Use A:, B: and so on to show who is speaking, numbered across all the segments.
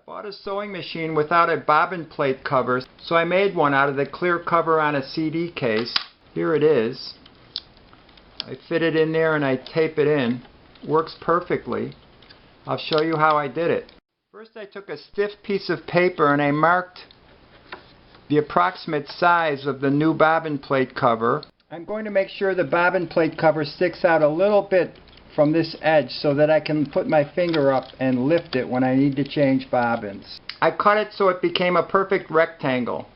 A: Bought a sewing machine without a bobbin plate cover, so I made one out of the clear cover on a CD case. Here it is. I fit it in there and I tape it in. Works perfectly. I'll show you how I did it. First I took a stiff piece of paper and I marked the approximate size of the new bobbin plate cover. I'm going to make sure the bobbin plate cover sticks out a little bit from this edge so that I can put my finger up and lift it when I need to change bobbins. I cut it so it became a perfect rectangle.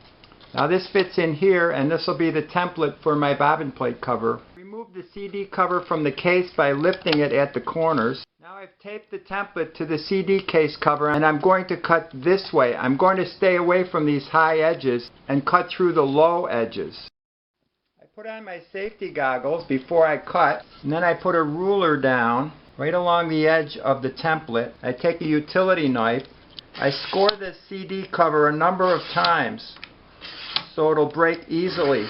A: Now this fits in here, and this will be the template for my bobbin plate cover. Remove the CD cover from the case by lifting it at the corners. Now I've taped the template to the CD case cover, and I'm going to cut this way. I'm going to stay away from these high edges and cut through the low edges. Put on my safety goggles before I cut, and then I put a ruler down right along the edge of the template. I take a utility knife. I score the CD cover a number of times so it'll break easily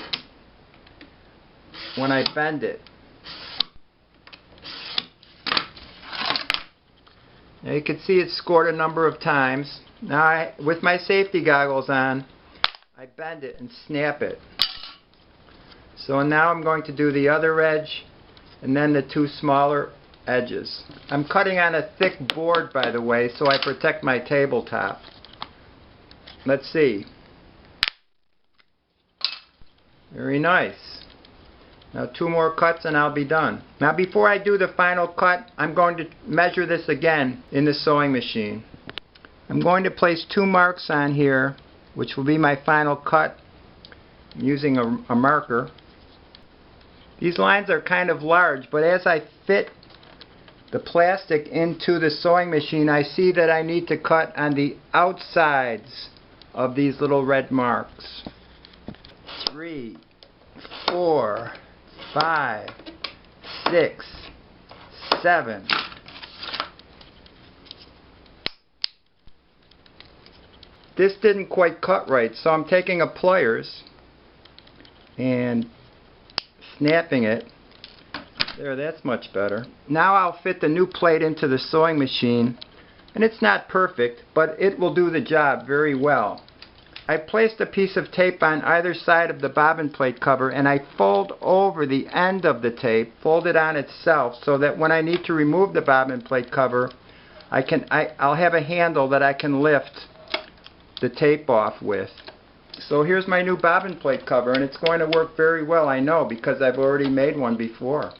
A: when I bend it. Now you can see it's scored a number of times. Now with my safety goggles on, I bend it and snap it. So now I'm going to do the other edge and then the two smaller edges. I'm cutting on a thick board, by the way, so I protect my tabletop. Let's see. Very nice. Now two more cuts and I'll be done. Now before I do the final cut, I'm going to measure this again in the sewing machine. I'm going to place 2 marks on here, which will be my final cut. I'm using a marker. These lines are kind of large, but as I fit the plastic into the sewing machine, I see that I need to cut on the outsides of these little red marks. 3, 4, 5, 6, 7. This didn't quite cut right, so I'm taking a pliers and snapping it. There, that's much better. Now I'll fit the new plate into the sewing machine, and it's not perfect, but it will do the job very well. I placed a piece of tape on either side of the bobbin plate cover, and I fold over the end of the tape, fold it on itself, so that when I need to remove the bobbin plate cover, I'll have a handle that I can lift the tape off with. So here's my new bobbin plate cover, and it's going to work very well, I know, because I've already made one before.